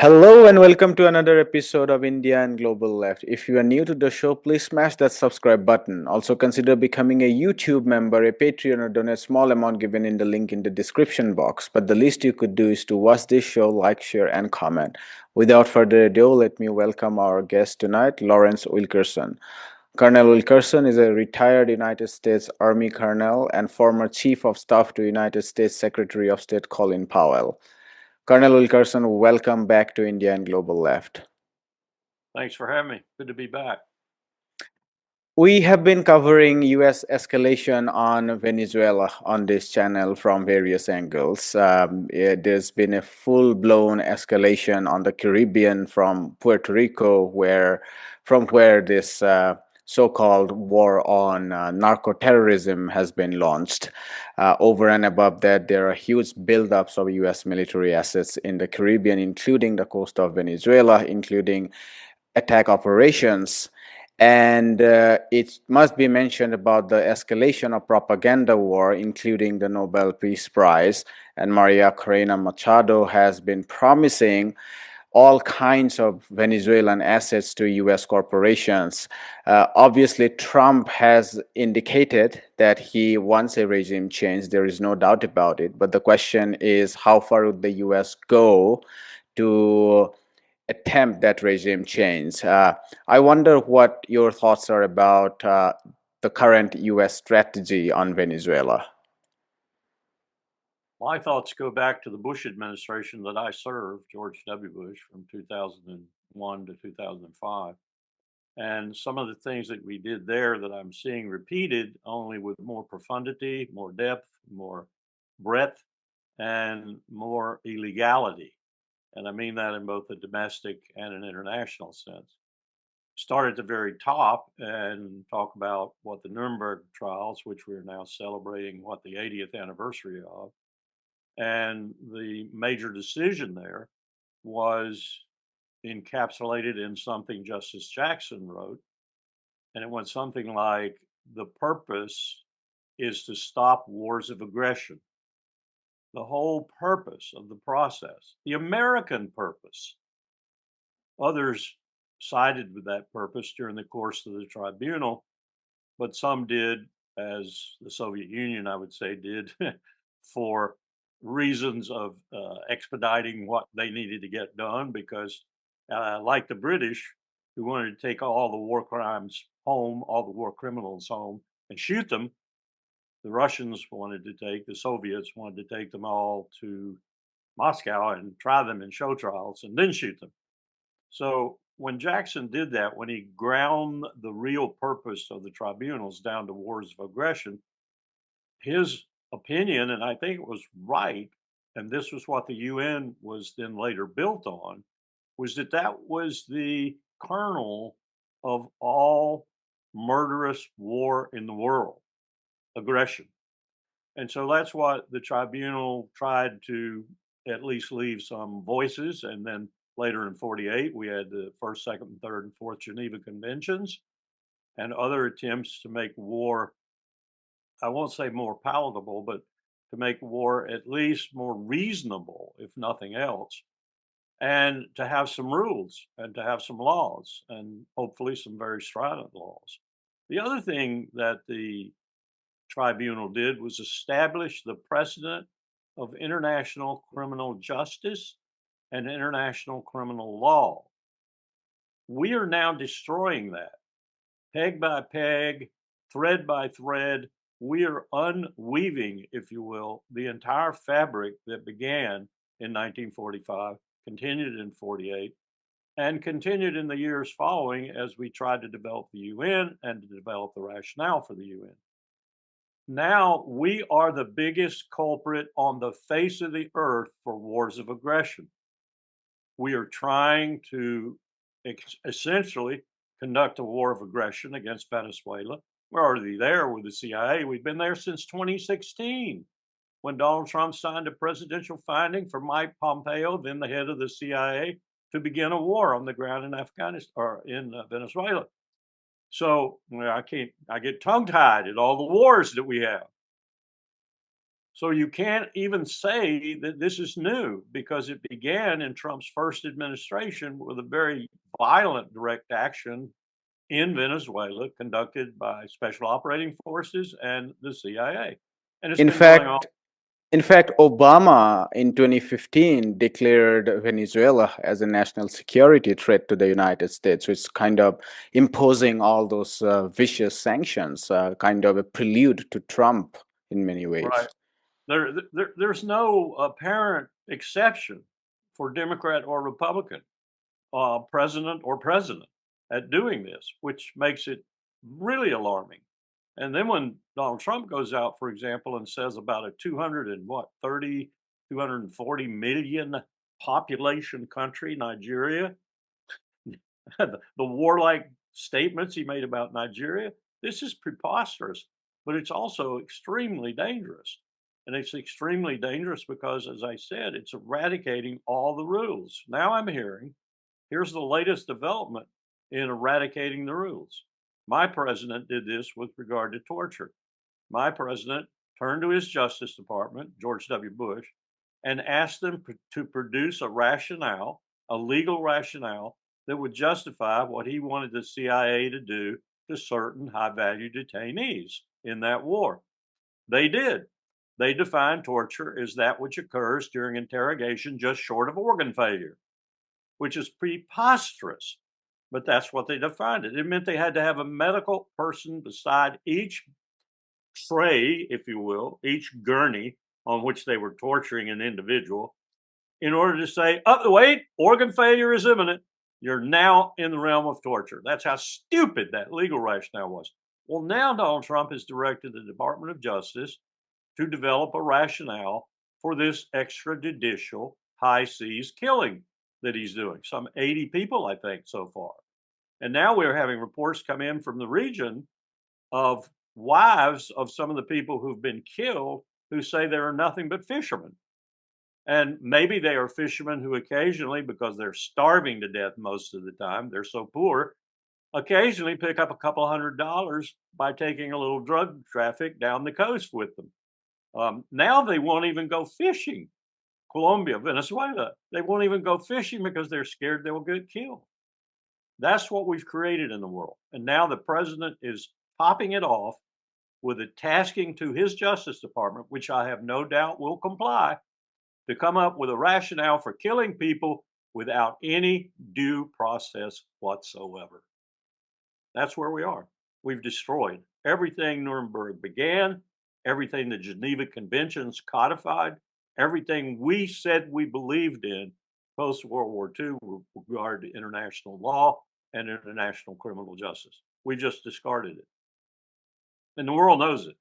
Hello and welcome to another episode of India and Global Left. If you are new to the show, please smash that subscribe button. Also consider becoming a YouTube member, a Patreon, or donate small amount given in the link in the description box. But the least you could do is to watch this show, like, share, and comment. Without further ado, let me welcome our guest tonight, Lawrence Wilkerson. Colonel Wilkerson is a retired United States Army colonel and former Chief of Staff to United States Secretary of State Colin Powell. Colonel Wilkerson, welcome back to India and Global Left. Thanks for having me. Good to be back. We have been covering US escalation on Venezuela on this channel from various angles. There's been a full-blown escalation on the Caribbean from Puerto Rico, from where this so-called war on narco-terrorism has been launched. Over and above that, there are huge buildups of US military assets in the Caribbean, including the coast of Venezuela, including attack operations. And it must be mentioned about the escalation of propaganda war, including the Nobel Peace Prize. And Maria Corina Machado has been promising all kinds of Venezuelan assets to US corporations. Obviously, Trump has indicated that he wants a regime change. There is no doubt about it. But the question is, how far would the US go to attempt that regime change? I wonder what your thoughts are about the current US strategy on Venezuela. My thoughts go back to the Bush administration that I served, George W. Bush, from 2001 to 2005. And some of the things that we did there that I'm seeing repeated, only with more profundity, more depth, more breadth, and more illegality. And I mean that in both a domestic and an international sense. Start at the very top and talk about what the Nuremberg trials, which we're now celebrating the 80th anniversary of, and the major decision there was encapsulated in something Justice Jackson wrote. And it went something like, the purpose is to stop wars of aggression. The whole purpose of the process, the American purpose. Others sided with that purpose during the course of the tribunal, but some did, as the Soviet Union, I would say, did for reasons of expediting what they needed to get done, because like the British, who wanted to take all the war crimes home, all the war criminals home and shoot them, the Russians the Soviets wanted to take them all to Moscow and try them in show trials and then shoot them. So when Jackson did that, when he ground the real purpose of the tribunals down to wars of aggression, his opinion, and I think it was right, and this was what the UN was then later built on, was that that was the kernel of all murderous war in the world, aggression. And so that's what the tribunal tried to at least leave some voices. And then later in 48, we had the first, second, and third, and fourth Geneva Conventions and other attempts to make war, I won't say more palatable, but to make war at least more reasonable, if nothing else, and to have some rules and to have some laws, and hopefully some very strident laws. The other thing that the tribunal did was establish the precedent of international criminal justice and international criminal law. We are now destroying that. Peg by peg, thread by thread, we are unweaving, if you will, the entire fabric that began in 1945, continued in 48, and continued in the years following as we tried to develop the UN and to develop the rationale for the UN. Now we are the biggest culprit on the face of the earth for wars of aggression. We are trying to essentially conduct a war of aggression against Venezuela. We're already there with the CIA. We've been there since 2016, when Donald Trump signed a presidential finding for Mike Pompeo, then the head of the CIA, to begin a war on the ground in Afghanistan or in Venezuela. So I get tongue-tied at all the wars that we have. So you can't even say that this is new because it began in Trump's first administration with a very violent direct action in Venezuela conducted by special operating forces and the CIA. And it's In been going on. fact, in fact, Obama in 2015 declared Venezuela as a national security threat to the United States, which is kind of imposing all those vicious sanctions, kind of a prelude to Trump in many ways. Right. There's no apparent exception for Democrat or Republican, president or president at doing this, which makes it really alarming. And then when Donald Trump goes out, for example, and says about a 200 and what, 30, 240 million population country, Nigeria, the warlike statements he made about Nigeria, this is preposterous, but it's also extremely dangerous. And it's extremely dangerous because, as I said, it's eradicating all the rules. Now I'm hearing, here's the latest development in eradicating the rules. My president did this with regard to torture. My president turned to his Justice Department, George W. Bush, and asked them to produce a rationale, a legal rationale that would justify what he wanted the CIA to do to certain high value detainees in that war. They did. They defined torture as that which occurs during interrogation just short of organ failure, which is preposterous. But that's what they defined it. It meant they had to have a medical person beside each tray, if you will, each gurney on which they were torturing an individual in order to say, up the wait, organ failure is imminent. You're now in the realm of torture. That's how stupid that legal rationale was. Well, now Donald Trump has directed the Department of Justice to develop a rationale for this extrajudicial high seas killing that he's doing. Some 80 people, I think, so far. And now we're having reports come in from the region of wives of some of the people who've been killed who say they are nothing but fishermen. And maybe they are fishermen who occasionally, because they're starving to death most of the time, they're so poor, occasionally pick up a couple $100 by taking a little drug traffic down the coast with them. Now they won't even go fishing. Colombia, Venezuela, they won't even go fishing because they're scared they will get killed. That's what we've created in the world. And now the president is topping it off with a tasking to his Justice Department, which I have no doubt will comply, to come up with a rationale for killing people without any due process whatsoever. That's where we are. We've destroyed everything Nuremberg began, everything the Geneva Conventions codified, everything we said we believed in post World War II with regard to international law and international criminal justice. We just discarded it. And the world knows it.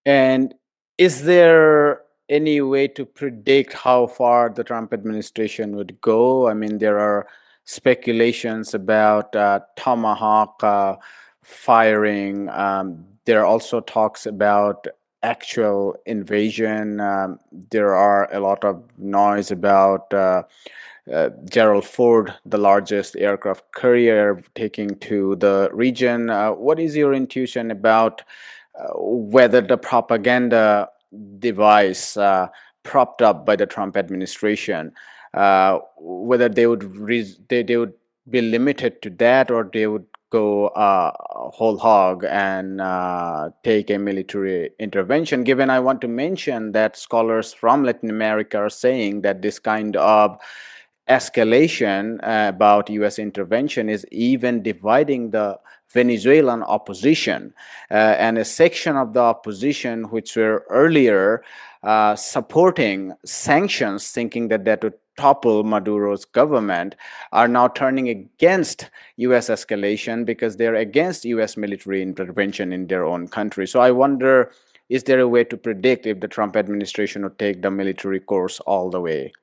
And is there any way to predict how far the Trump administration would go? I mean, there are speculations about Tomahawk firing. There are also talks about actual invasion. There are a lot of noise about Gerald Ford, the largest aircraft carrier, taking to the region. What is your intuition about whether the propaganda device propped up by the Trump administration, whether they would they would be limited to that, or they would go whole hog and take a military intervention? Given I want to mention that scholars from Latin America are saying that this kind of escalation about US intervention is even dividing the Venezuelan opposition, and a section of the opposition which were earlier supporting sanctions, thinking that that would topple Maduro's government, are now turning against US escalation because they're against US military intervention in their own country. So I wonder, is there a way to predict if the Trump administration would take the military course all the way?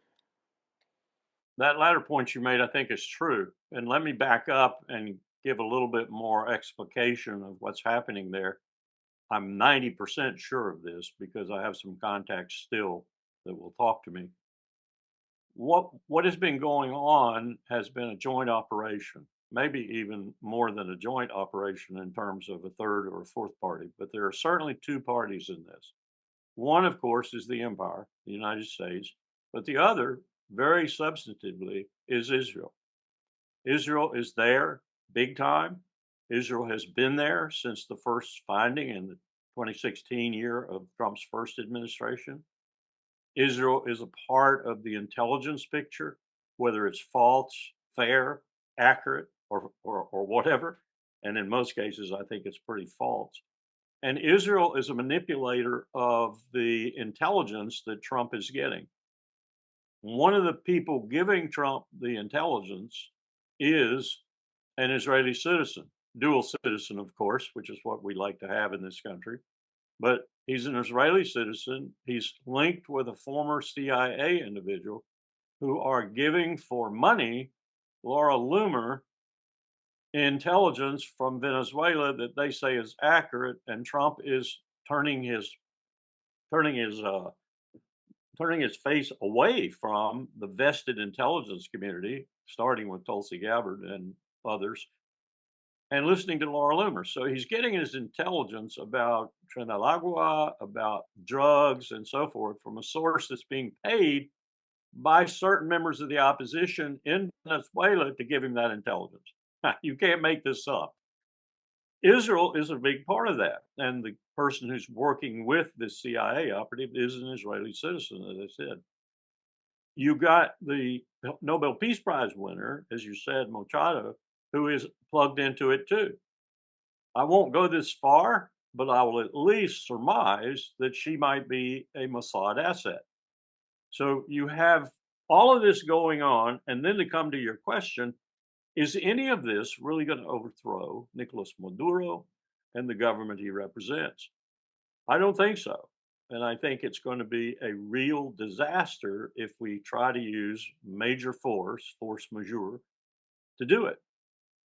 That latter point you made, I think, is true. And let me back up and give a little bit more explication of what's happening there. I'm 90% sure of this because I have some contacts still that will talk to me. What has been going on has been a joint operation, maybe even more than a joint operation in terms of a third or a fourth party, but there are certainly two parties in this. One, of course, is the empire, the United States, but the other, very substantively, is Israel. Israel is there big time. Israel has been there since the first finding in the 2016 year of Trump's first administration. Israel is a part of the intelligence picture, whether it's false, fair, accurate, or whatever. And in most cases, I think it's pretty false. And Israel is a manipulator of the intelligence that Trump is getting. One of the people giving Trump the intelligence is an Israeli citizen, dual citizen, of course, which is what we like to have in this country. But he's an Israeli citizen. He's linked with a former CIA individual who are giving for money Laura Loomer intelligence from Venezuela that they say is accurate, and Trump is turning his face away from the vested intelligence community, starting with Tulsi Gabbard and others, and listening to Laura Loomer. So he's getting his intelligence about Trinidad, about drugs and so forth from a source that's being paid by certain members of the opposition in Venezuela to give him that intelligence. You can't make this up. Israel is a big part of that. And the person who's working with this CIA operative is an Israeli citizen, as I said. You got the Nobel Peace Prize winner, as you said, Machado, who is plugged into it too. I won't go this far, but I will at least surmise that she might be a Mossad asset. So you have all of this going on, and then to come to your question, is any of this really going to overthrow Nicolas Maduro and the government he represents? I don't think so. And I think it's going to be a real disaster if we try to use major force majeure, to do it.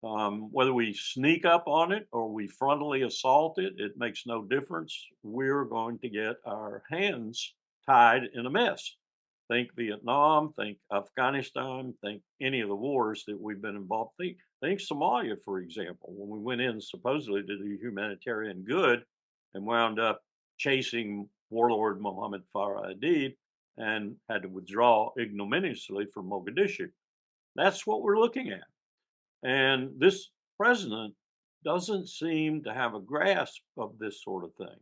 Whether we sneak up on it or we frontally assault it, it makes no difference. We're going to get our hands tied in a mess. Think Vietnam, think Afghanistan, think any of the wars that we've been involved. Think Somalia, for example, when we went in supposedly to do humanitarian good and wound up chasing warlord Mohammed Farah Aidid and had to withdraw ignominiously from Mogadishu. That's what we're looking at. And this president doesn't seem to have a grasp of this sort of thing.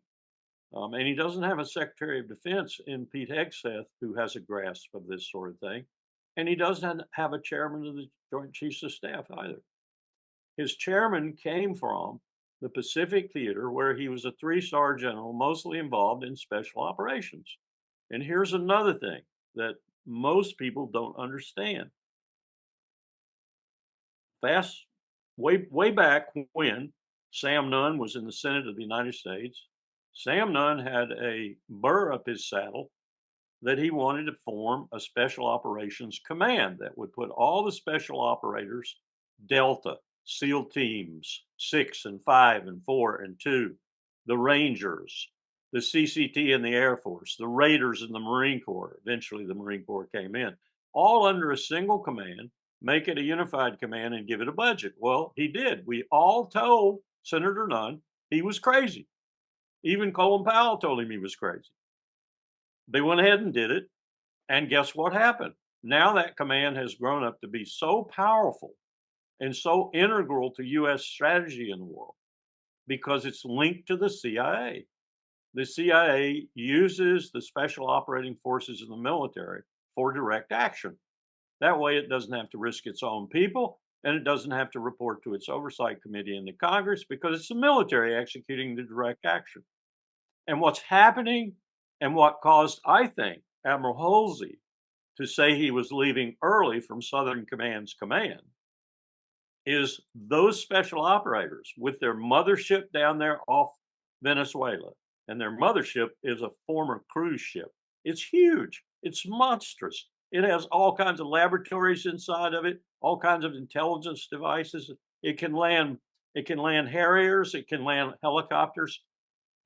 And he doesn't have a Secretary of Defense in Pete Hegseth who has a grasp of this sort of thing. And he doesn't have a chairman of the Joint Chiefs of Staff either. His chairman came from the Pacific Theater, where he was a 3-star general, mostly involved in special operations. And here's another thing that most people don't understand. Way back when Sam Nunn was in the Senate of the United States, Sam Nunn had a burr up his saddle that he wanted to form a special operations command that would put all the special operators, Delta, SEAL teams, 6 and 5 and 4 and 2, the Rangers, the CCT and the Air Force, the Raiders and the Marine Corps. Eventually, the Marine Corps came in, all under a single command, make it a unified command and give it a budget. Well, he did. We all told Senator Nunn he was crazy. Even Colin Powell told him he was crazy. They went ahead and did it. And guess what happened? Now that command has grown up to be so powerful and so integral to U.S. strategy in the world because it's linked to the CIA. The CIA uses the special operating forces in the military for direct action. That way, it doesn't have to risk its own people, and it doesn't have to report to its oversight committee in the Congress because it's the military executing the direct action. And what's happening, and what caused, I think, Admiral Halsey to say he was leaving early from Southern Command's command, is those special operators with their mothership down there off Venezuela. And their mothership is a former cruise ship. It's huge. It's monstrous. It has all kinds of laboratories inside of it, all kinds of intelligence devices. It can land Harriers, it can land helicopters.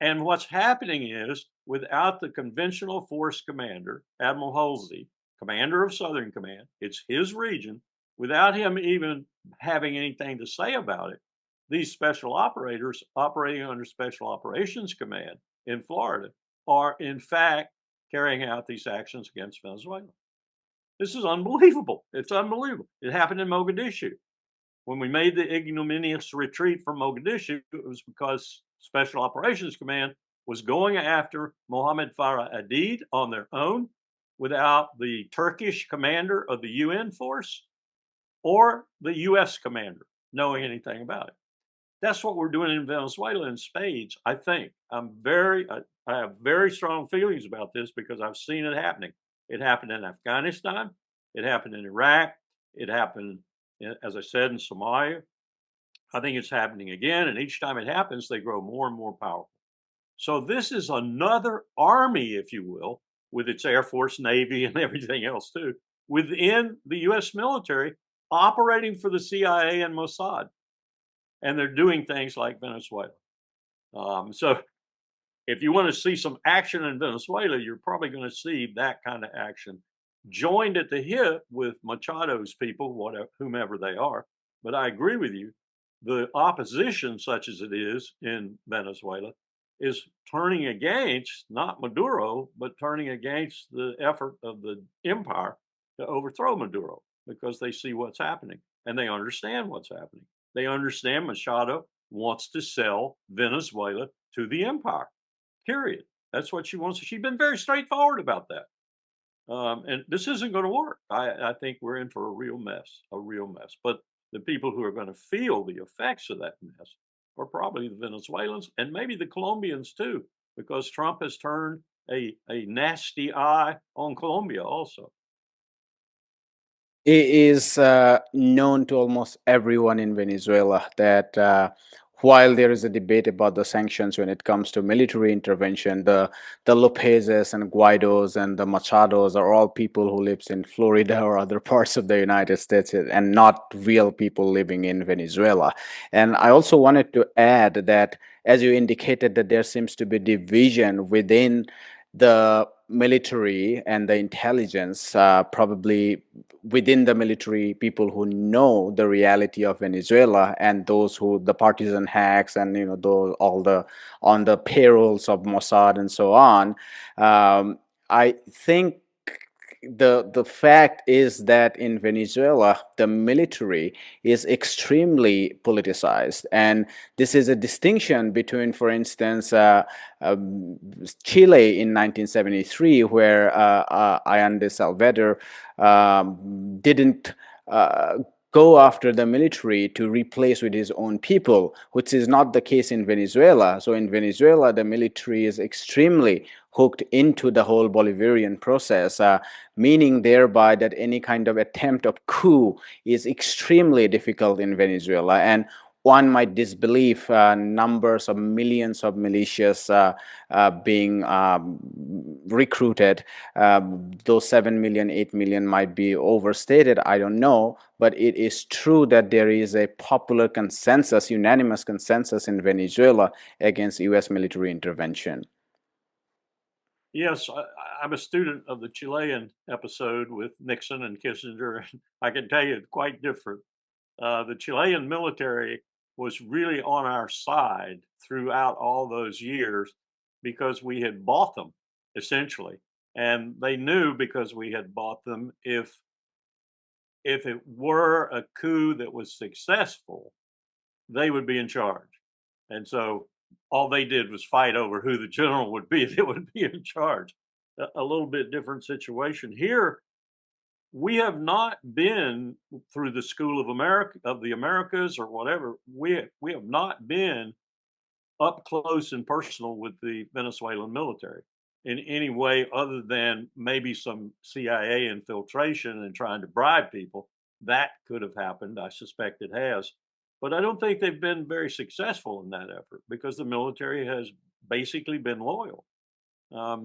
And what's happening is, without the conventional force commander, Admiral Halsey, commander of Southern Command, it's his region, without him even having anything to say about it, these special operators operating under Special Operations Command in Florida are in fact carrying out these actions against Venezuela. This is unbelievable. It's unbelievable. It happened in Mogadishu. When we made the ignominious retreat from Mogadishu, it was because Special Operations Command was going after Mohammed Farah Aidid on their own without the Turkish commander of the UN force or the US commander knowing anything about it. That's what we're doing in Venezuela in spades, I think. I have very strong feelings about this because I've seen it happening. It happened in Afghanistan. It happened in Iraq. It happened, as I said, in Somalia. I think it's happening again. And each time it happens, they grow more and more powerful. So this is another army, if you will, with its Air Force, Navy, and everything else too, within the US military operating for the CIA and Mossad. And they're doing things like Venezuela. So if you want to see some action in Venezuela, you're probably going to see that kind of action joined at the hip with Machado's people, whatever, whomever they are. But I agree with you. The opposition, such as it is in Venezuela, is turning against not Maduro, but turning against the effort of the empire to overthrow Maduro because they see what's happening and they understand what's happening. They understand Machado wants to sell Venezuela to the empire. Period. That's what she wants. She's been very straightforward about that. And this isn't going to work. I think we're in for a real mess, a real mess. But the people who are going to feel the effects of that mess are probably the Venezuelans and maybe the Colombians too, because Trump has turned a nasty eye on Colombia also. It is known to almost everyone in Venezuela that while there is a debate about the sanctions when it comes to military intervention, the Lopezes and Guaidos and the Machados are all people who lives in Florida or other parts of the United States and not real people living in Venezuela. And I also wanted to add that, as you indicated, that there seems to be division within the military and the intelligence, probably within the military, people who know the reality of Venezuela and those who the partisan hacks and those all the on the payrolls of Mossad and so on. I think the fact is that in Venezuela, the military is extremely politicized, and this is a distinction between, for instance, Chile in 1973, where Allende Salvador didn't go after the military to replace with his own people, which is not the case in Venezuela. So in Venezuela, the military is extremely hooked into the whole Bolivarian process, meaning thereby that any kind of attempt of coup is extremely difficult in Venezuela. And one might disbelieve numbers of millions of militias being recruited. Those 7 million, 8 million might be overstated, I don't know, but it is true that there is a popular consensus, unanimous consensus in Venezuela against US military intervention. Yes, I'm a student of the Chilean episode with Nixon and Kissinger, and I can tell you it's quite different. The Chilean military was really on our side throughout all those years because we had bought them, essentially. And they knew because we had bought them, if it were a coup that was successful, they would be in charge. And so all they did was fight over who the general would be that would be in charge. A little bit different situation here. We have not been through the School of America of the Americas or whatever. We have not been up close and personal with the Venezuelan military in any way other than maybe some CIA infiltration and trying to bribe people. That could have happened. I suspect it has. But I don't think they've been very successful in that effort because the military has basically been loyal.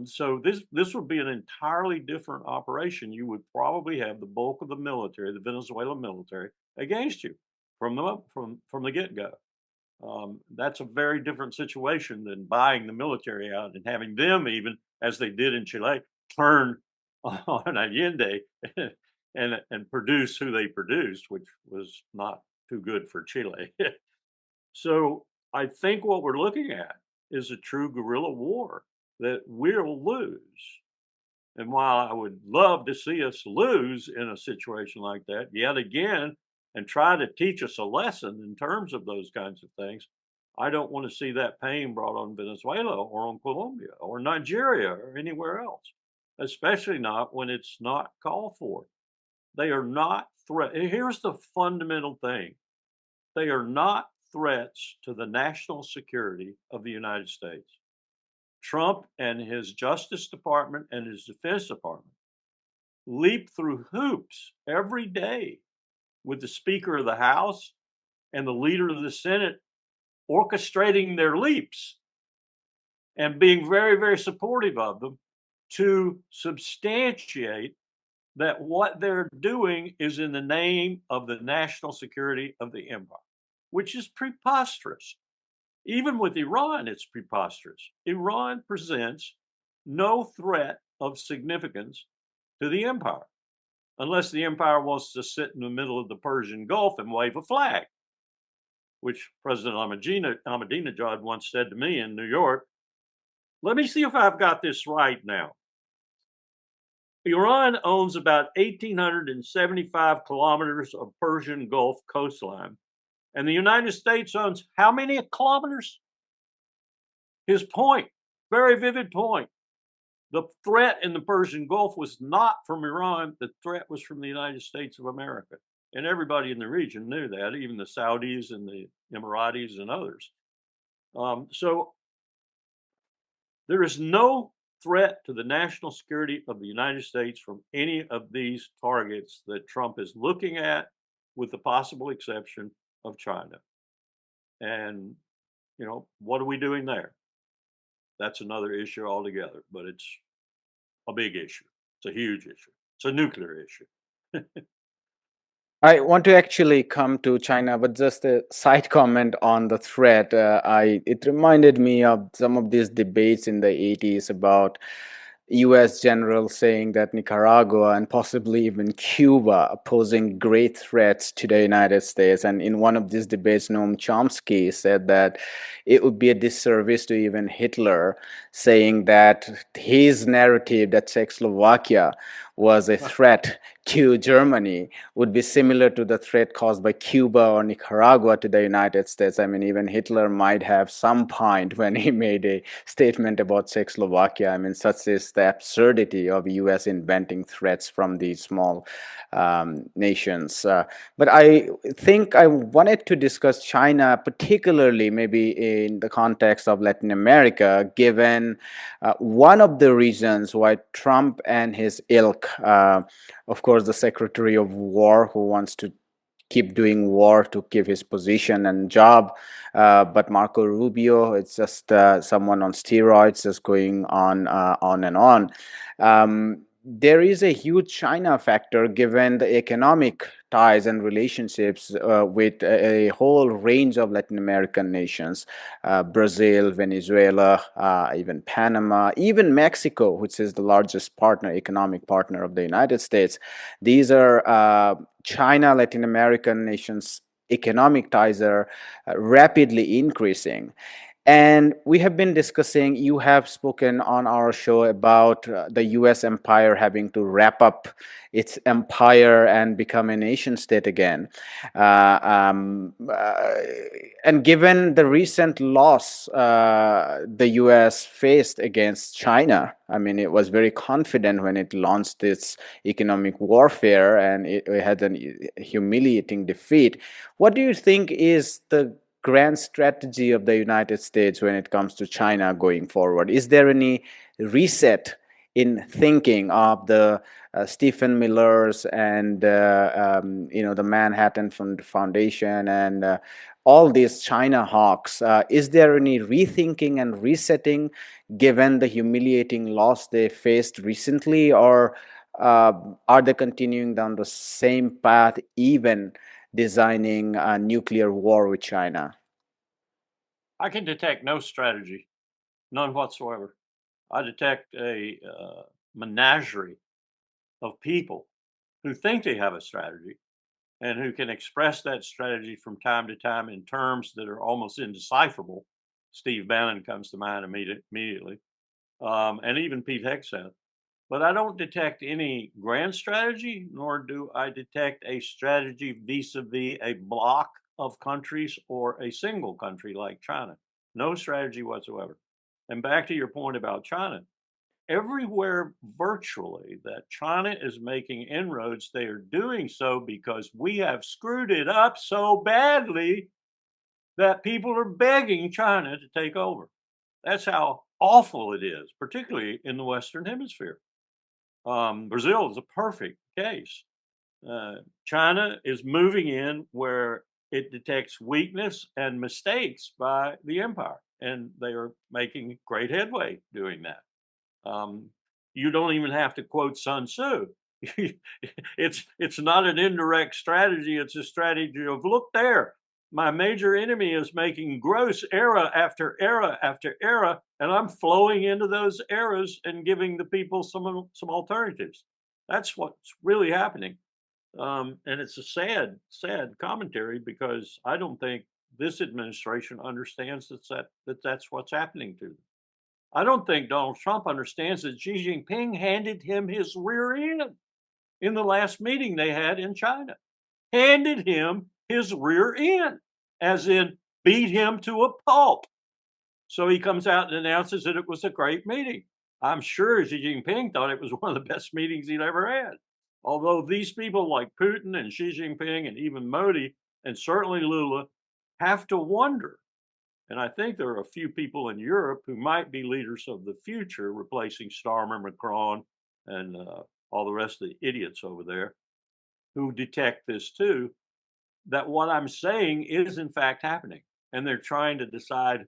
So this would be an entirely different operation. You would probably have the bulk of the military, the Venezuelan military, against you from the get go. That's a very different situation than buying the military out and having them, even as they did in Chile, turn on Allende and produce who they produced, which was not too good for Chile. So I think what we're looking at is a true guerrilla war. that we'll lose. And while I would love to see us lose in a situation like that yet again and try to teach us a lesson in terms of those kinds of things, I don't want to see that pain brought on Venezuela or on Colombia or Nigeria or anywhere else, especially not when it's not called for. They are not threat. Here's the fundamental thing. They are not threats to the national security of the United States. Trump and his Justice Department and his Defense Department leap through hoops every day with the Speaker of the House and the leader of the Senate orchestrating their leaps and being very, very supportive of them to substantiate that what they're doing is in the name of the national security of the empire, which is preposterous. Even with Iran, it's preposterous. Iran presents no threat of significance to the empire, unless the empire wants to sit in the middle of the Persian Gulf and wave a flag, which President Ahmadinejad once said to me in New York. Let me see if I've got this right now. Iran owns about 1,875 kilometers of Persian Gulf coastline, and the United States owns how many kilometers? His point, very vivid point. The threat in the Persian Gulf was not from Iran. The threat was from the United States of America. And everybody in the region knew that, even the Saudis and the Emiratis and others. So there is no threat to the national security of the United States from any of these targets that Trump is looking at, with the possible exception of China. And, what are we doing there? That's another issue altogether, but it's a big issue. It's a huge issue. It's a nuclear issue. I want to actually come to China, but just a side comment on the threat. It reminded me of some of these debates in the 80s about US generals saying that Nicaragua and possibly even Cuba are posing great threats to the United States. And in one of these debates, Noam Chomsky said that it would be a disservice to even Hitler, saying that his narrative that Czechoslovakia was a threat to Germany would be similar to the threat caused by Cuba or Nicaragua to the United States. I mean, even Hitler might have some point when he made a statement about Czechoslovakia. I mean, such is the absurdity of US inventing threats from these small nations. But I think I wanted to discuss China, particularly maybe in the context of Latin America, given one of the reasons why Trump and his ilk, of course, the Secretary of War who wants to keep doing war to keep his position and job. But Marco Rubio, it's just someone on steroids, just going on and on. There is a huge China factor given the economic ties and relationships with a whole range of Latin American nations, Brazil, Venezuela, even Panama, even Mexico, which is the largest economic partner of the United States. These are China, Latin American nations' economic ties are rapidly increasing. And we have been discussing, you have spoken on our show about the US empire having to wrap up its empire and become a nation state again. And given the recent loss the US faced against China, I mean, it was very confident when it launched its economic warfare and it had a humiliating defeat. What do you think is the grand strategy of the United States when it comes to China going forward? Is there any reset in thinking of the Stephen Miller's and the Manhattan Foundation and all these China hawks? Is there any rethinking and resetting given the humiliating loss they faced recently, or are they continuing down the same path, even designing a nuclear war with China? I can detect no strategy, none whatsoever. I detect a menagerie of people who think they have a strategy and who can express that strategy from time to time in terms that are almost indecipherable. Steve Bannon comes to mind immediately. and even Pete Hegseth. But I don't detect any grand strategy, nor do I detect a strategy vis-a-vis a bloc of countries or a single country like China. No strategy whatsoever. And back to your point about China, everywhere virtually that China is making inroads, they are doing so because we have screwed it up so badly that people are begging China to take over. That's how awful it is, particularly in the Western Hemisphere. Brazil is a perfect case. China is moving in where it detects weakness and mistakes by the empire, and they are making great headway doing that. You don't even have to quote Sun Tzu. It's not an indirect strategy. It's a strategy of, look there, my major enemy is making gross era after era after era, and I'm flowing into those eras and giving the people some alternatives. That's what's really happening. And it's a sad commentary because I don't think this administration understands that's what's happening to them. I don't think Donald Trump understands that Xi Jinping handed him his rear end in the last meeting they had in China. Handed him his rear end, as in beat him to a pulp. So he comes out and announces that it was a great meeting. I'm sure Xi Jinping thought it was one of the best meetings he'd ever had. Although these people like Putin and Xi Jinping and even Modi and certainly Lula have to wonder. And I think there are a few people in Europe who might be leaders of the future, replacing Starmer, Macron, and all the rest of the idiots over there who detect this too, that what I'm saying is in fact happening. And they're trying to decide,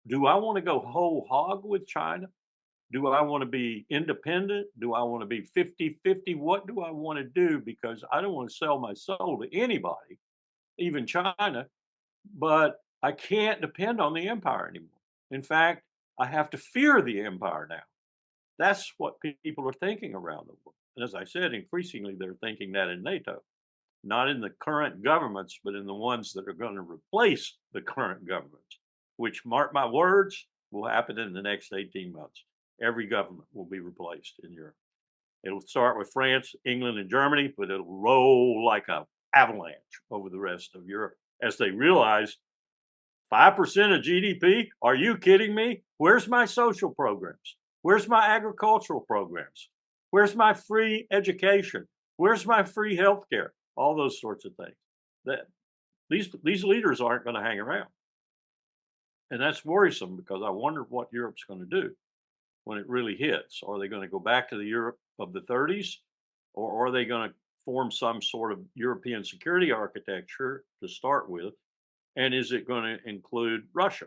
do I want to go whole hog with China? Do I want to be independent? Do I want to be 50-50? What do I want to do? Because I don't want to sell my soul to anybody, even China, but I can't depend on the empire anymore. In fact, I have to fear the empire now. That's what people are thinking around the world. And as I said, increasingly they're thinking that in NATO, not in the current governments, but in the ones that are going to replace the current governments, which, mark my words, will happen in the next 18 months. Every government will be replaced in Europe. It'll start with France, England, and Germany, but it'll roll like an avalanche over the rest of Europe as they realize 5% of GDP? Are you kidding me? Where's my social programs? Where's my agricultural programs? Where's my free education? Where's my free healthcare? All those sorts of things. That these leaders aren't going to hang around. And that's worrisome because I wonder what Europe's going to do when it really hits. Are they going to go back to the Europe of the 30s, or are they going to form some sort of European security architecture to start with? And is it going to include Russia,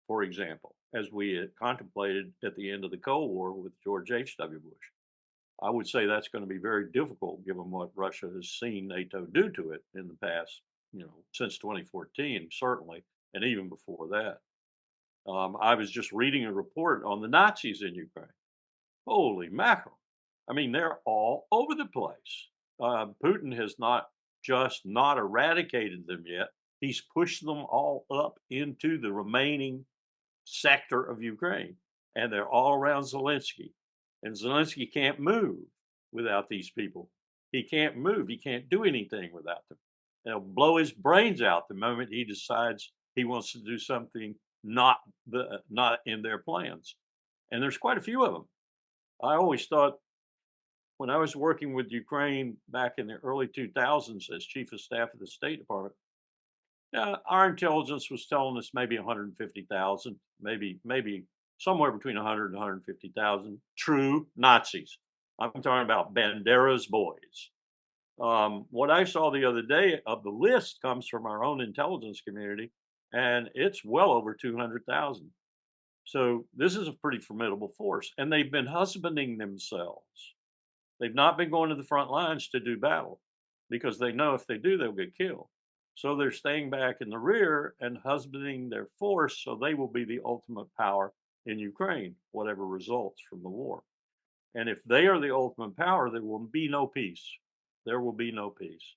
for example, as we had contemplated at the end of the Cold War with George H.W. Bush? I would say that's going to be very difficult given what Russia has seen NATO do to it in the past, since 2014, certainly, and even before that. I was just reading a report on the Nazis in Ukraine. Holy mackerel. I mean, they're all over the place. Putin has not eradicated them yet. He's pushed them all up into the remaining sector of Ukraine, and they're all around Zelensky. And Zelensky can't move without these people. He can't move. He can't do anything without them. They'll blow his brains out the moment he decides he wants to do something not in their plans. And there's quite a few of them. I always thought when I was working with Ukraine back in the early 2000s as chief of staff of the State Department, our intelligence was telling us maybe 150,000, maybe somewhere between 100 and 150,000 true Nazis. I'm talking about Bandera's boys. What I saw the other day of the list comes from our own intelligence community, and it's well over 200,000. So this is a pretty formidable force, and they've been husbanding themselves. They've not been going to the front lines to do battle because they know if they do, they'll get killed. So they're staying back in the rear and husbanding their force so they will be the ultimate power in Ukraine, whatever results from the war. And if they are the ultimate power, there will be no peace. There will be no peace.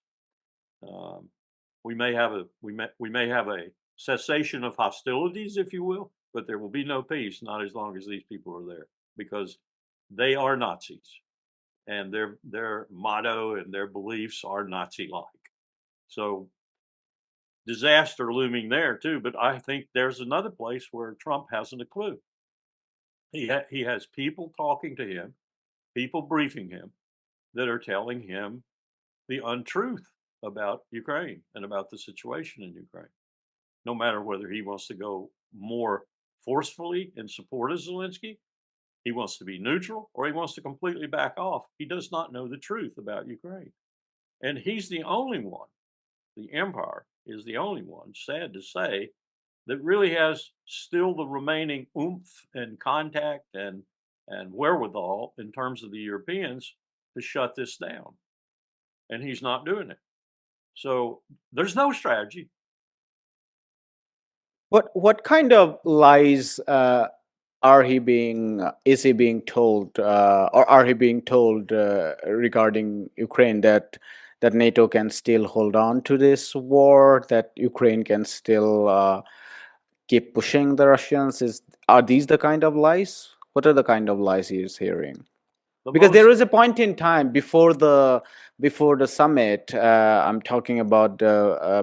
We may have a cessation of hostilities, if you will, but there will be no peace, not as long as these people are there. because they are Nazis, and their motto and their beliefs are Nazi-like. So disaster looming there too. But I think there's another place where Trump hasn't a clue. He has people talking to him, people briefing him that are telling him the untruth about Ukraine and about the situation in Ukraine. No matter whether he wants to go more forcefully in support of Zelensky, he wants to be neutral, or he wants to completely back off. He does not know the truth about Ukraine. And he's the only one, the empire is the only one, sad to say, that really has still the remaining oomph and contact and wherewithal in terms of the Europeans to shut this down. And he's not doing it. So there's no strategy. What kind of lies are he being is he being told or are he being told regarding Ukraine, that NATO can still hold on to this war, that Ukraine can still keep pushing the Russians? Are these the kind of lies? What are the kind of lies he is hearing? The Because there most is a point in time before the summit. I'm talking about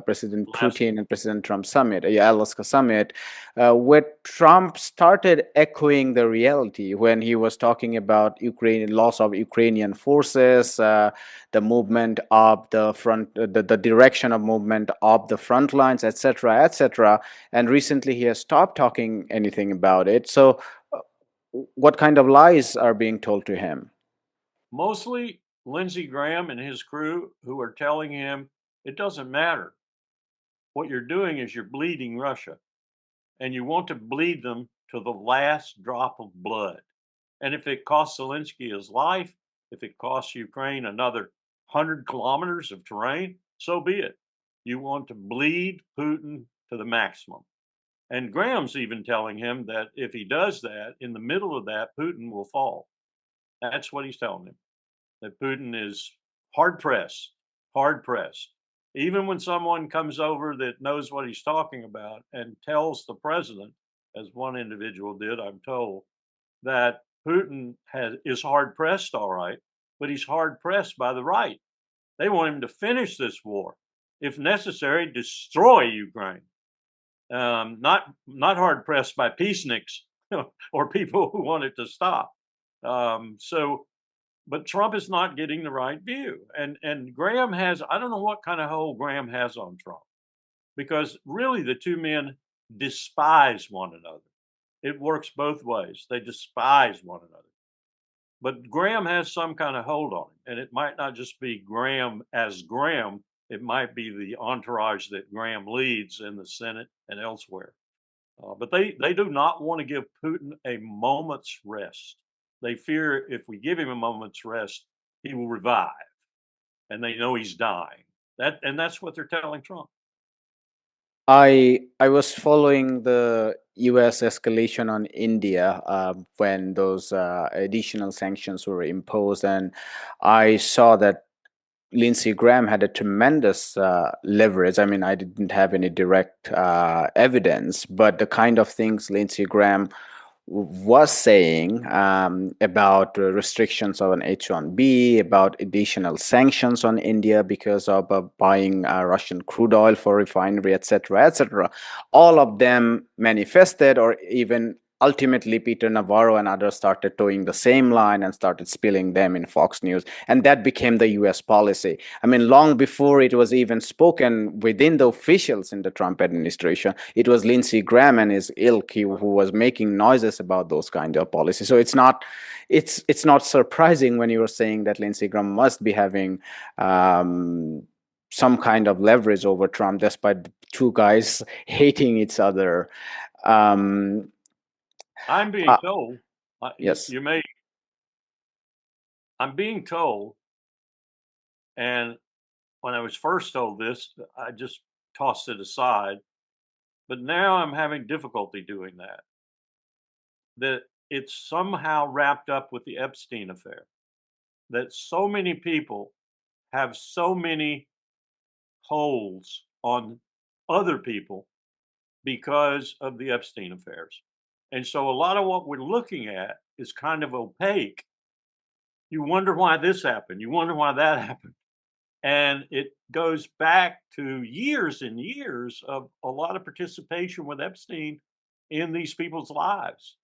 President last Putin and President Trump summit, yeah, Alaska summit, where Trump started echoing the reality when he was talking about Ukraine loss of Ukrainian forces, the movement of the front, the direction of movement of the front lines, etc., etc. And recently he has stopped talking anything about it. So, what kind of lies are being told to him? mostly Lindsey Graham and his crew, who are telling him it doesn't matter. What you're doing is you're bleeding Russia, and you want to bleed them to the last drop of blood. And if it costs Zelensky his life, if it costs Ukraine another 100 kilometers of terrain, so be it. You want to bleed Putin to the maximum. And Graham's even telling him that if he does that, in the middle of that, Putin will fall. That's what he's telling him, that Putin is hard pressed, hard pressed. Even when someone comes over that knows what he's talking about and tells the president, as one individual did, I'm told, that Putin is hard pressed, all right, but he's hard pressed by the right. They want him to finish this war, if necessary, destroy Ukraine. Not hard pressed by peaceniks or people who want it to stop. So but Trump is not getting the right view. And Graham has, I don't know what kind of hold Graham has on Trump, because really the two men despise one another. It works both ways. They despise one another. But Graham has some kind of hold on him. And it might not just be Graham as Graham, it might be the entourage that Graham leads in the Senate and elsewhere. But they do not want to give Putin a moment's rest. They fear if we give him a moment's rest, he will revive, and they know he's dying. That's what they're telling Trump. I was following the U.S. escalation on India when those additional sanctions were imposed, and I saw that Lindsey Graham had a tremendous leverage. I mean, I didn't have any direct evidence, but the kind of things Lindsey Graham was saying about restrictions on H-1B, about additional sanctions on India because of buying Russian crude oil for refinery, etc., etc. All of them manifested, or even ultimately Peter Navarro and others started towing the same line and started spilling them in Fox News. And that became the US policy. I mean, long before it was even spoken within the officials in the Trump administration, it was Lindsey Graham and his ilk who was making noises about those kind of policies. So it's not surprising when you were saying that Lindsey Graham must be having some kind of leverage over Trump, despite the two guys hating each other. Um, I'm being uh, told, yes. you may, I'm being told, and when I was first told this, I just tossed it aside. But now I'm having difficulty doing that. That it's somehow wrapped up with the Epstein affair. That so many people have so many holds on other people because of the Epstein affairs. And so a lot of what we're looking at is kind of opaque, you wonder why this happened. You wonder why that happened. And it goes back to years and years of a lot of participation with Epstein in these people's lives.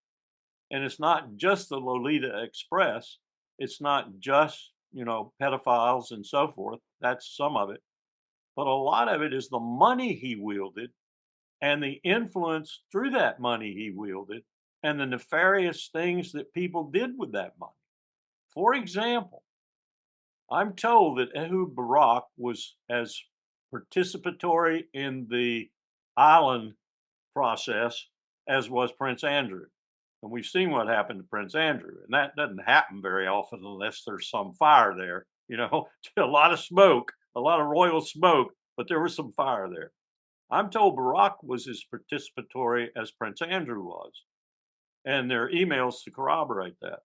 And it's not just the Lolita Express. It's not just, pedophiles and so forth. That's some of it. But a lot of it is the money he wielded and the influence through that money he wielded and the nefarious things that people did with that money. For example, I'm told that Ehud Barak was as participatory in the island process as was Prince Andrew. And we've seen what happened to Prince Andrew. And that doesn't happen very often unless there's some fire there, a lot of smoke, a lot of royal smoke, but there was some fire there. I'm told Barak was as participatory as Prince Andrew was. And there are emails to corroborate that.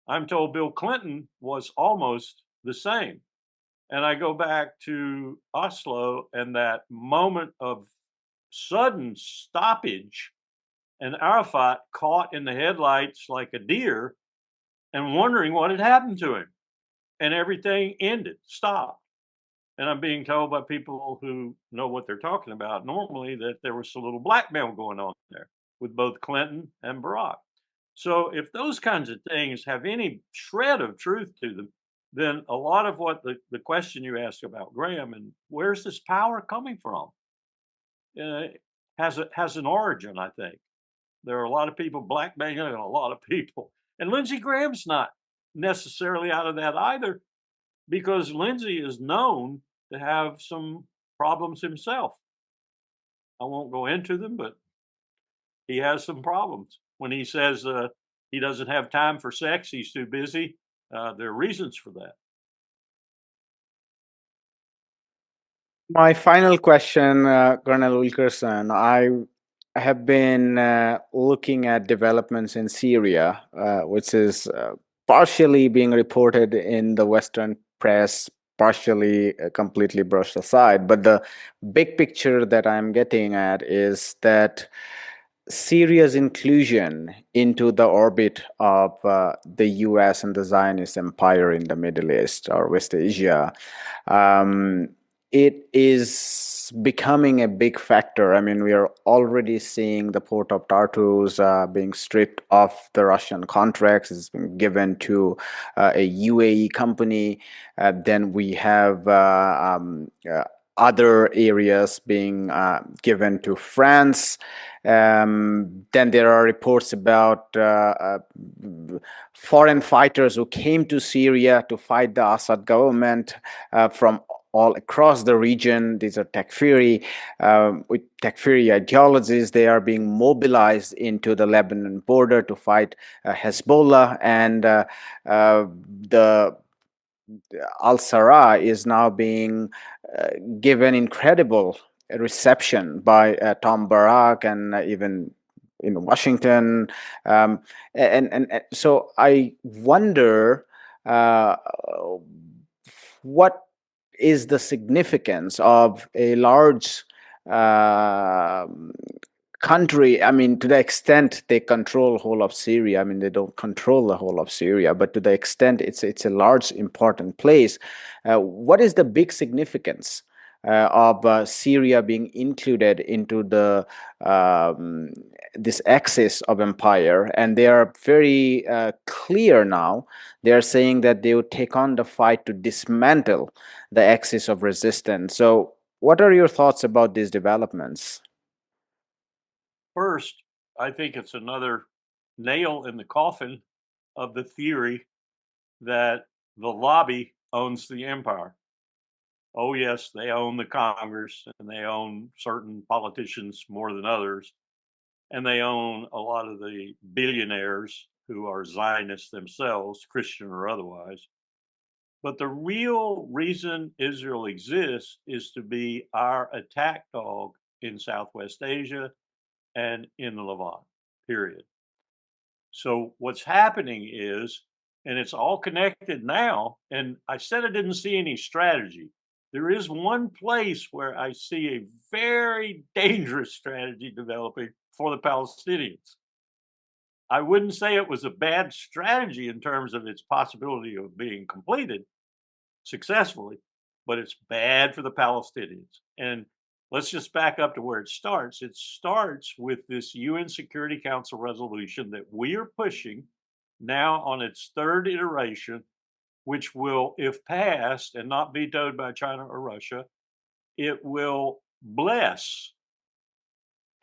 I'm told Bill Clinton was almost the same. And I go back to Oslo and that moment of sudden stoppage and Arafat caught in the headlights like a deer and wondering what had happened to him. And everything ended, stopped. And I'm being told by people who know what they're talking about normally that there was a little blackmail going on there with both Clinton and Barack. So if those kinds of things have any shred of truth to them, then a lot of what the question you asked about Graham and where's this power coming from has an origin, I think. There are a lot of people blackmailing a lot of people. And Lindsey Graham's not necessarily out of that either, because Lindsey is known to have some problems himself. I won't go into them, but he has some problems. When he says he doesn't have time for sex, he's too busy, there are reasons for that. My final question, Colonel Wilkerson. I have been looking at developments in Syria, which is partially being reported in the Western press, partially completely brushed aside. But the big picture that I'm getting at is that Syria's inclusion into the orbit of the US and the Zionist empire in the Middle East or West Asia, um, it is becoming a big factor. I mean, we are already seeing the port of Tartus being stripped of the Russian contracts. It's been given to a UAE company. Then we have other areas being given to France. Then there are reports about foreign fighters who came to Syria to fight the Assad government from all across the region. These are Takfiri, with Takfiri ideologies. They are being mobilized into the Lebanon border to fight Hezbollah, and the Al-Sarraj is now being given incredible reception by Tom Barak and even in Washington. So I wonder what is the significance of a large uh, country. I mean, to the extent they control the whole of Syria. I mean, they don't control the whole of Syria, but to the extent it's a large, important place. What is the big significance of Syria being included into the this axis of empire? And they are very clear now. They are saying that they would take on the fight to dismantle the axis of resistance. So, what are your thoughts about these developments? First, I think it's another nail in the coffin of the theory that the lobby owns the empire. Oh, yes, they own the Congress and they own certain politicians more than others. And they own a lot of the billionaires who are Zionists themselves, Christian or otherwise. But the real reason Israel exists is to be our attack dog in Southwest Asia and in the Levant, period. So what's happening is, and it's all connected now, and I said I didn't see any strategy. There is one place where I see a very dangerous strategy developing for the Palestinians. I wouldn't say it was a bad strategy in terms of its possibility of being completed successfully, but it's bad for the Palestinians. And let's just back up to where it starts. It starts with this UN Security Council resolution that we are pushing now on its third iteration, which will, if passed and not vetoed by China or Russia, it will bless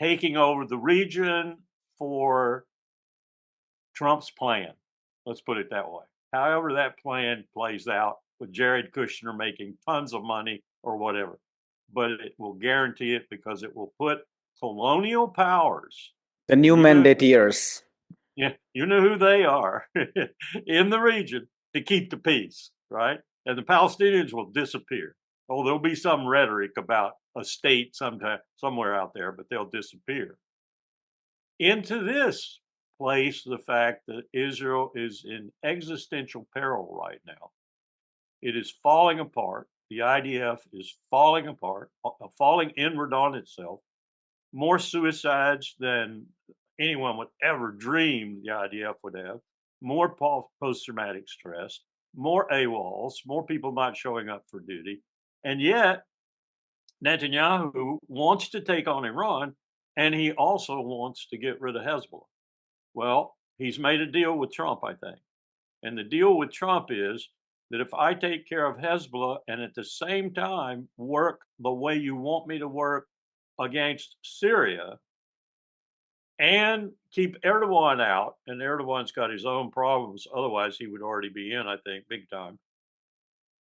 taking over the region for Trump's plan. Let's put it that way. However, that plan plays out with Jared Kushner making tons of money or whatever, but it will guarantee it because it will put colonial powers, The new mandateers. yeah, you know who they are, in the region to keep the peace, right? And the Palestinians will disappear. Oh, there'll be some rhetoric about a state sometime somewhere out there, but they'll disappear. Into this place the fact that Israel is in existential peril right now. It is falling apart. The IDF is falling apart, falling inward on itself. More suicides than anyone would ever dream the IDF would have. More post-traumatic stress, more AWOLs, more people not showing up for duty. And yet, Netanyahu wants to take on Iran, and he also wants to get rid of Hezbollah. Well, he's made a deal with Trump, I think. And the deal with Trump is that if I take care of Hezbollah and at the same time work the way you want me to work against Syria and keep Erdogan out, and Erdogan's got his own problems, otherwise he would already be in, I think, big time,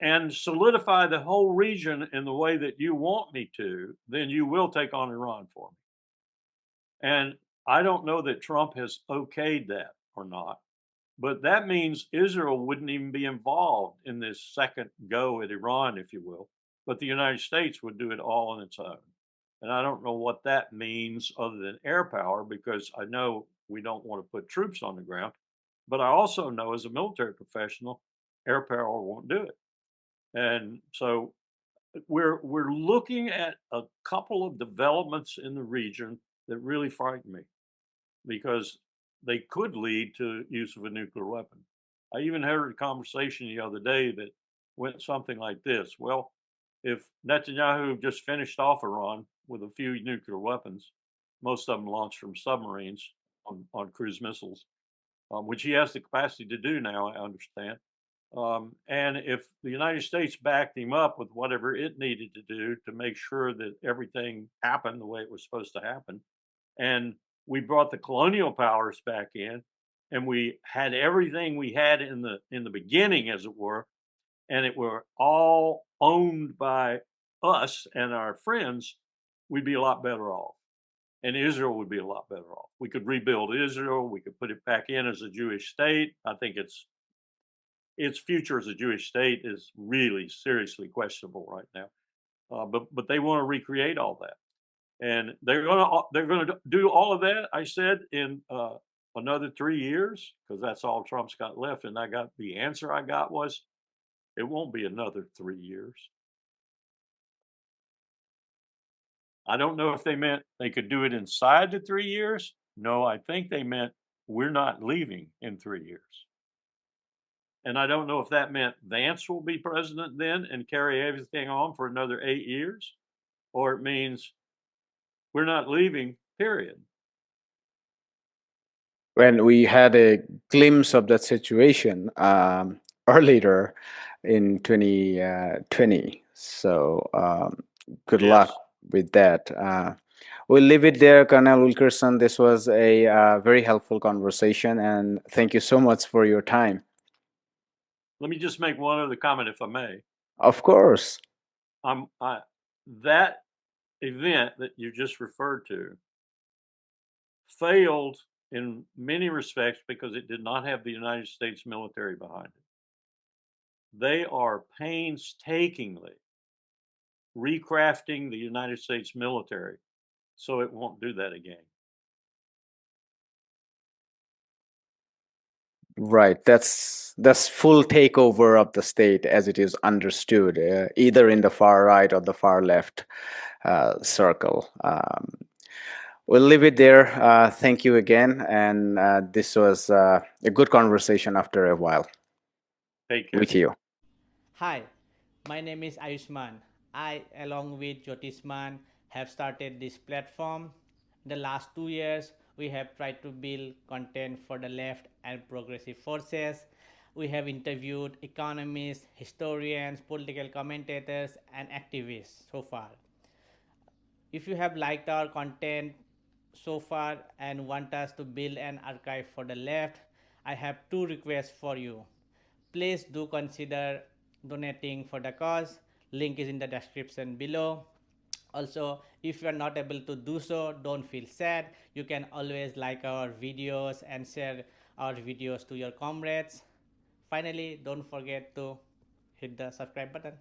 and solidify the whole region in the way that you want me to, then you will take on Iran for me. And I don't know that Trump has okayed that or not, but that means Israel wouldn't even be involved in this second go at Iran, if you will, but the United States would do it all on its own. And I don't know what that means other than air power, because I know we don't want to put troops on the ground, but I also know as a military professional, air power won't do it. And so we're looking at a couple of developments in the region that really frighten me, because they could lead to use of a nuclear weapon. I even heard a conversation the other day that went something like this. Well, if Netanyahu just finished off Iran with a few nuclear weapons, most of them launched from submarines on cruise missiles, which he has the capacity to do now, I understand. And if the United States backed him up with whatever it needed to do to make sure that everything happened the way it was supposed to happen, and we brought the colonial powers back in, and we had everything we had in the beginning, as it were, and it were all owned by us and our friends, we'd be a lot better off. And Israel would be a lot better off. We could rebuild Israel. We could put it back in as a Jewish state. I think its future as a Jewish state is really seriously questionable right now. But they want to recreate all that, and they're gonna do all of that. I said in another 3 years, because that's all Trump's got left. And the answer I got was, it won't be another 3 years. I don't know if they meant they could do it inside the 3 years. No, I think they meant we're not leaving in 3 years. And I don't know if that meant Vance will be president then and carry everything on for another 8 years, or it means we're not leaving, period. When we had a glimpse of that situation earlier in 2020. So good luck with that. We'll leave it there, Colonel Wilkerson. This was a very helpful conversation, and thank you so much for your time. Let me just make one other comment, if I may. Of course. That event that you just referred to failed in many respects because it did not have the United States military behind it. They are painstakingly recrafting the United States military so it won't do that again. Right. That's full takeover of the state as it is understood, either in the far right or the far left circle. We'll leave it there. Thank you again. And this was a good conversation after a while Take care. with you. Hi, my name is Ayushman. I, along with Jyotisman, have started this platform. In the last 2 years, we have tried to build content for the left and progressive forces. We have interviewed economists, historians, political commentators, and activists so far. If you have liked our content so far and want us to build an archive for the left, I have two requests for you. Please do consider donating for the cause. Link is in the description below. Also, if you are not able to do so, don't feel sad. You can always like our videos and share our videos to your comrades. Finally, don't forget to hit the subscribe button.